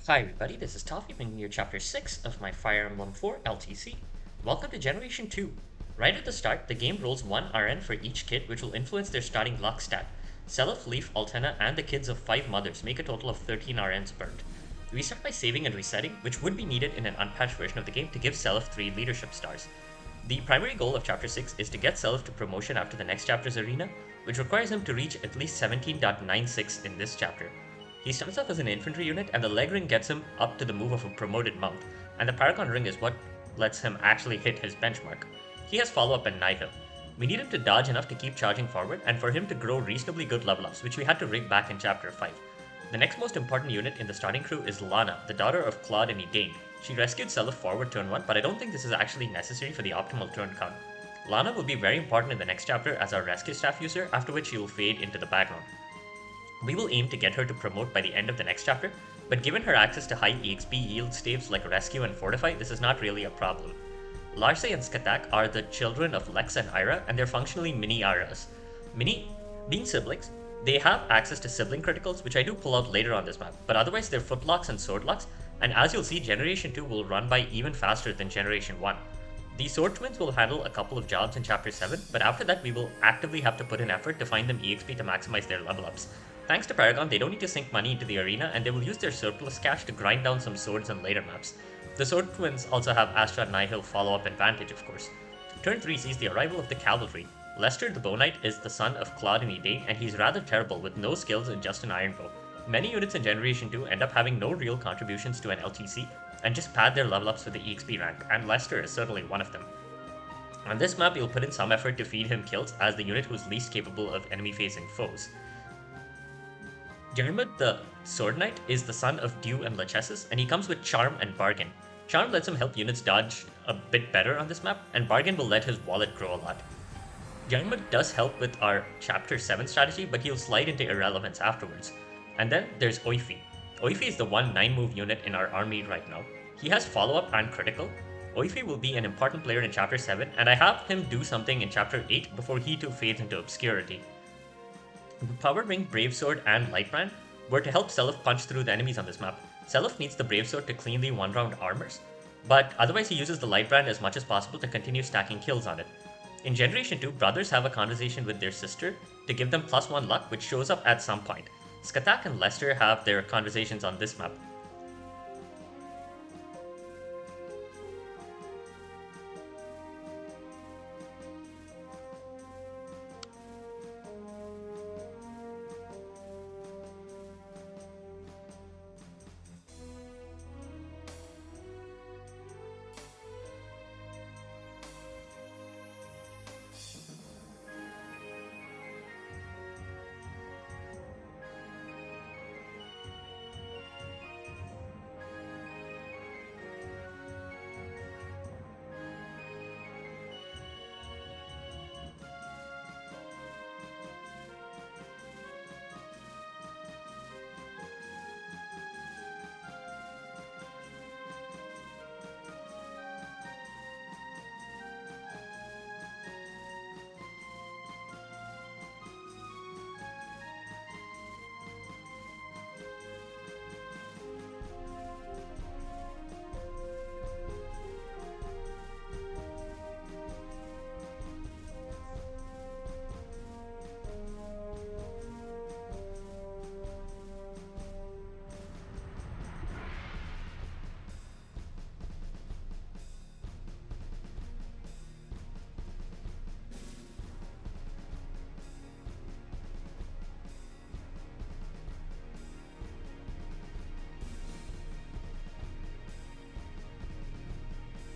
Hi everybody, this is Toffee bringing you Chapter 6 of my Fire Emblem 4 LTC. Welcome to Generation 2. Right at the start, the game rolls 1 RN for each kid, which will influence their starting luck stat. Seliph, Leaf, Altena, and the kids of 5 mothers make a total of 13 RNs burned. We start by saving and resetting, which would be needed in an unpatched version of the game to give Seliph 3 leadership stars. The primary goal of Chapter 6 is to get Seliph to promotion after the next chapter's arena, which requires him to reach at least 17.96 in this chapter. He starts off as an infantry unit, and the leg ring gets him up to the move of a promoted mount, and the Paragon ring is what lets him actually hit his benchmark. He has follow-up and Nihil. We need him to dodge enough to keep charging forward, and for him to grow reasonably good level ups, which we had to rig back in Chapter 5. The next most important unit in the starting crew is Lana, the daughter of Claude and Edain. She rescued Seliph forward turn 1, but I don't think this is actually necessary for the optimal turn count. Lana will be very important in the next chapter as our rescue staff user, after which she will fade into the background. We will aim to get her to promote by the end of the next chapter, but given her access to high EXP yield staves like Rescue and Fortify, this is not really a problem. Larcei and Skatak are the children of Lex and Ira, and they're functionally mini Iras. Being siblings, they have access to sibling criticals, which I do pull out later on this map, but otherwise they're footlocks and swordlocks, and as you'll see, Generation 2 will run by even faster than Generation 1. The Sword Twins will handle a couple of jobs in Chapter 7, but after that we will actively have to put in effort to find them EXP to maximize their level ups. Thanks to Paragon, they don't need to sink money into the arena, and they will use their surplus cash to grind down some swords in later maps. The Sword Twins also have Astra Nihil follow-up advantage, of course. Turn 3 sees the arrival of the Cavalry. Lester the Bow Knight is the son of Claude and Edain, and he's rather terrible with no skills and just an iron bow. Many units in Generation 2 end up having no real contributions to an LTC, and just pad their level ups with the EXP rank, and Lester is certainly one of them. On this map, you'll put in some effort to feed him kills as the unit who's least capable of enemy-facing foes. Dermot the Sword Knight is the son of Dew and Lachesis, and he comes with Charm and Bargain. Charm lets him help units dodge a bit better on this map, and Bargain will let his wallet grow a lot. Dermot does help with our Chapter 7 strategy, but he'll slide into irrelevance afterwards. And then there's Oifi. Oifi is the one 9-move unit in our army right now. He has follow-up and critical. Oifi will be an important player in Chapter 7, and I have him do something in Chapter 8 before he too fades into obscurity. The Power Ring, Brave Sword, and Lightbrand were to help Seliph punch through the enemies on this map. Seliph needs the Brave Sword to clean the one-round armors, but otherwise he uses the Lightbrand as much as possible to continue stacking kills on it. In Generation 2, brothers have a conversation with their sister to give them +1 luck, which shows up at some point. Skatak and Lester have their conversations on this map.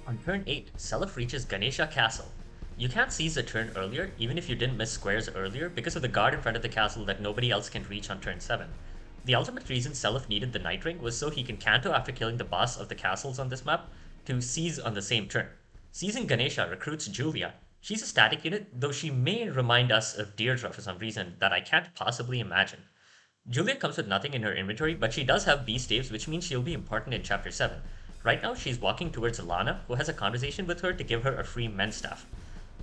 On turn 8, Seliph reaches Ganesha Castle. You can't seize the turn earlier, even if you didn't miss squares earlier, because of the guard in front of the castle that nobody else can reach on turn 7. The ultimate reason Seliph needed the Night Ring was so he can canto after killing the boss of the castles on this map to seize on the same turn. Seizing Ganesha recruits Julia. She's a static unit, though she may remind us of Deirdre for some reason that I can't possibly imagine. Julia comes with nothing in her inventory, but she does have B staves, which means she'll be important in Chapter 7. Right now, she's walking towards Lana, who has a conversation with her to give her a free men's staff.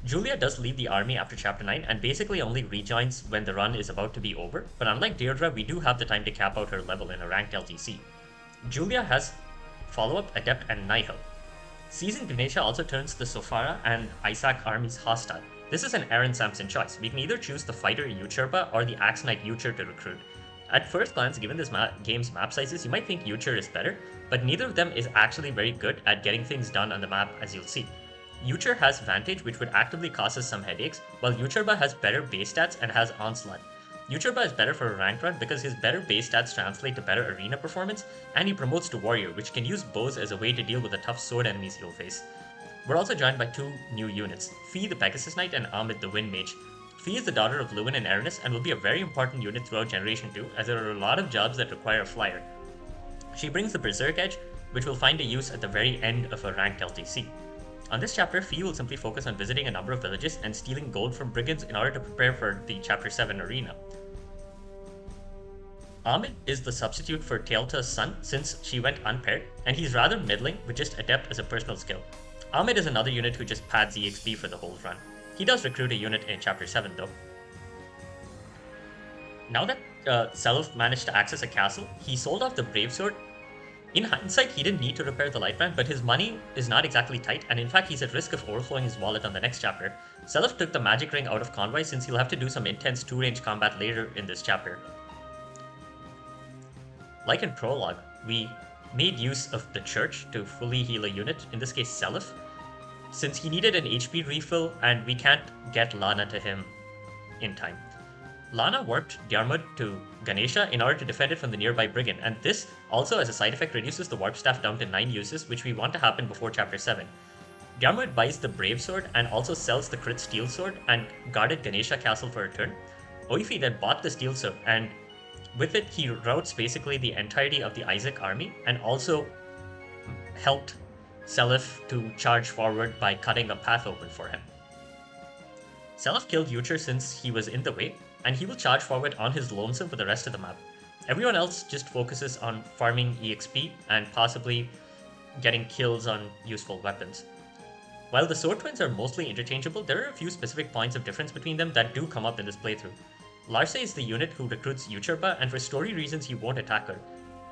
Julia does leave the army after Chapter 9 and basically only rejoins when the run is about to be over, but unlike Deirdre, we do have the time to cap out her level in a ranked LTC. Julia has follow-up, adept, and nihil. Seasoned Ganesha also turns the Sofara and Isaac armies hostile. This is an Aaron Sampson choice. We can either choose the fighter Iucharba or the Axe Knight Iuchar to recruit. At first glance, given this game's map sizes, you might think Iuchar is better, but neither of them is actually very good at getting things done on the map, as you'll see. Iuchar has Vantage, which would actively cause us some headaches, while Iucharba has better base stats and has Onslaught. Iucharba is better for a rank run because his better base stats translate to better arena performance, and he promotes to Warrior, which can use bows as a way to deal with the tough sword enemies he'll face. We're also joined by two new units, Fee the Pegasus Knight and Ahmed the Wind Mage. Fee is the daughter of Lewin and Aranis and will be a very important unit throughout Generation 2, as there are a lot of jobs that require a flyer. She brings the Berserk Edge, which will find a use at the very end of a ranked LTC. On this chapter, Fee will simply focus on visiting a number of villages and stealing gold from brigands in order to prepare for the Chapter 7 arena. Ahmed is the substitute for Teal'c's son since she went unpaired, and he's rather middling with just adept as a personal skill. Ahmed is another unit who just pads EXP for the whole run. He does recruit a unit in Chapter 7 though. Now that Seliph managed to access a castle, he sold off the Brave Sword. In hindsight, he didn't need to repair the Lightbrand, but his money is not exactly tight, and in fact he's at risk of overflowing his wallet on the next chapter. Seliph took the magic ring out of Convoy since he'll have to do some intense 2-range combat later in this chapter. Like in Prologue, we made use of the Church to fully heal a unit, in this case Seliph, since he needed an HP refill and we can't get Lana to him in time. Lana warped Diarmid to Ganesha in order to defend it from the nearby brigand, and this also as a side effect reduces the warp staff down to 9 uses, which we want to happen before Chapter 7. Diarmid buys the Brave Sword and also sells the Crit Steel Sword and guarded Ganesha Castle for a turn. Oifi then bought the Steel Sword, and with it he routes basically the entirety of the Isaac army and also helped Seliph to charge forward by cutting a path open for him. Seliph killed Iuchar since he was in the way, and he will charge forward on his lonesome for the rest of the map. Everyone else just focuses on farming EXP and possibly getting kills on useful weapons. While the Sword Twins are mostly interchangeable, there are a few specific points of difference between them that do come up in this playthrough. Larcei is the unit who recruits Iucharba, and for story reasons he won't attack her.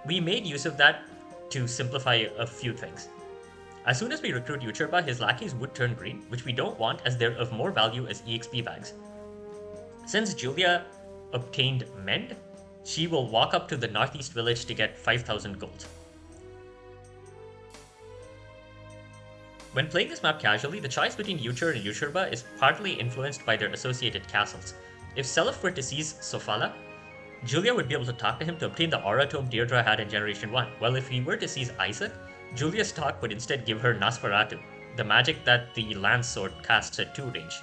We made use of that to simplify a few things. As soon as we recruit Iucharba, his lackeys would turn green, which we don't want as they're of more value as EXP bags. Since Julia obtained Mend, she will walk up to the northeast village to get 5,000 gold. When playing this map casually, the choice between Iuchar and Iucharba is partly influenced by their associated castles. If Seliph were to seize Sofala, Julia would be able to talk to him to obtain the Aura Tome Deirdre had in Generation 1, while if he were to seize Isaac, Julia's talk would instead give her Nosferatu, the magic that the Lance Sword casts at 2 range.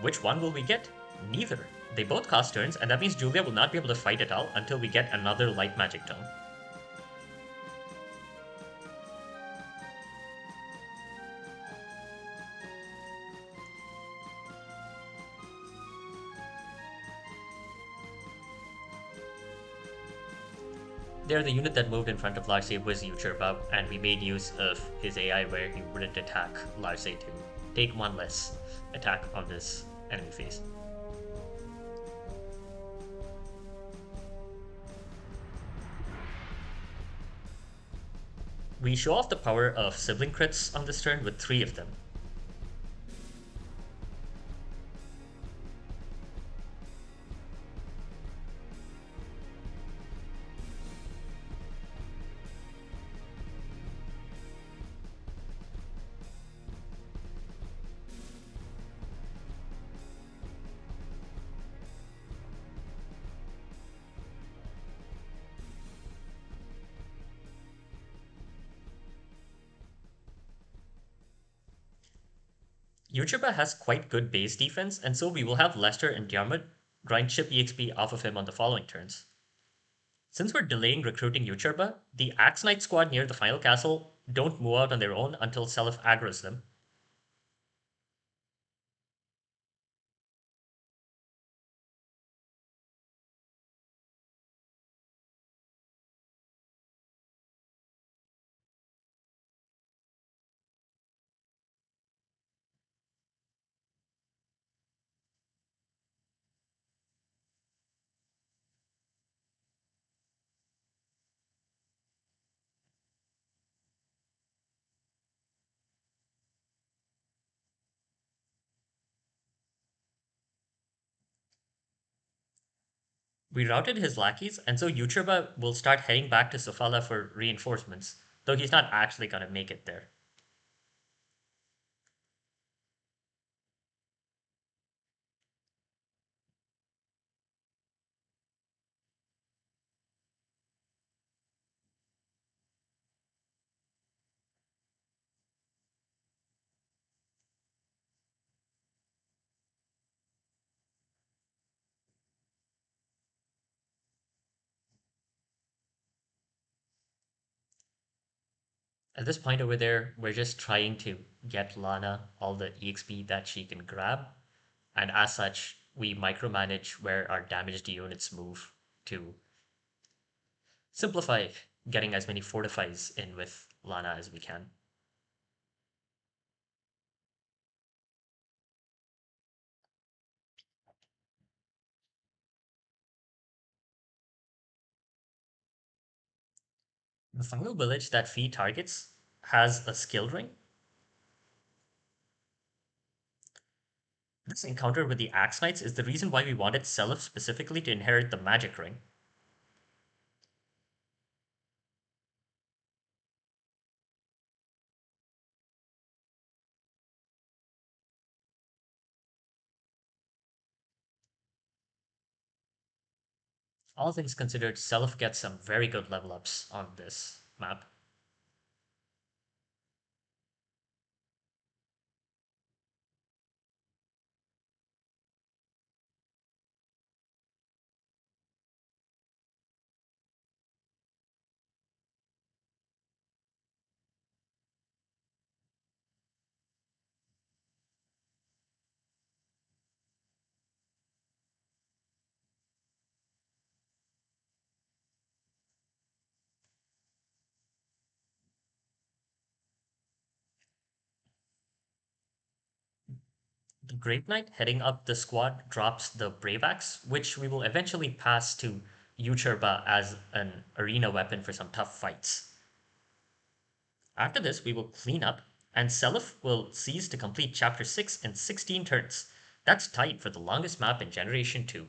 Which one will we get? Neither. They both cost turns, and that means Julia will not be able to fight at all until we get another Light Magic Tome. There, the unit that moved in front of Larcei was Iucharba, and we made use of his AI where he wouldn't attack Larcei to take one less attack on this enemy phase. We show off the power of sibling crits on this turn with 3 of them. Iucharba has quite good base defense, and so we will have Lester and Diarmid grind chip EXP off of him on the following turns. Since we're delaying recruiting Iucharba, the Axe Knight squad near the final castle don't move out on their own until Seliph aggroes them. We routed his lackeys, and so Iucharba will start heading back to Sofala for reinforcements, though he's not actually gonna make it there. At this point over there, we're just trying to get Lana all the EXP that she can grab, and as such, we micromanage where our damaged units move to simplify getting as many fortifies in with Lana as we can. The final village that Fee targets has a skill ring. This encounter with the Axe Knights is the reason why we wanted Seliph specifically to inherit the magic ring. All things considered, Seliph gets some very good level ups on this map. The Great Knight heading up the squad drops the Brave Axe, which we will eventually pass to Iucharba as an arena weapon for some tough fights. After this, we will clean up, and Seliph will seize to complete Chapter 6 in 16 turns. That's tight for the longest map in Generation 2.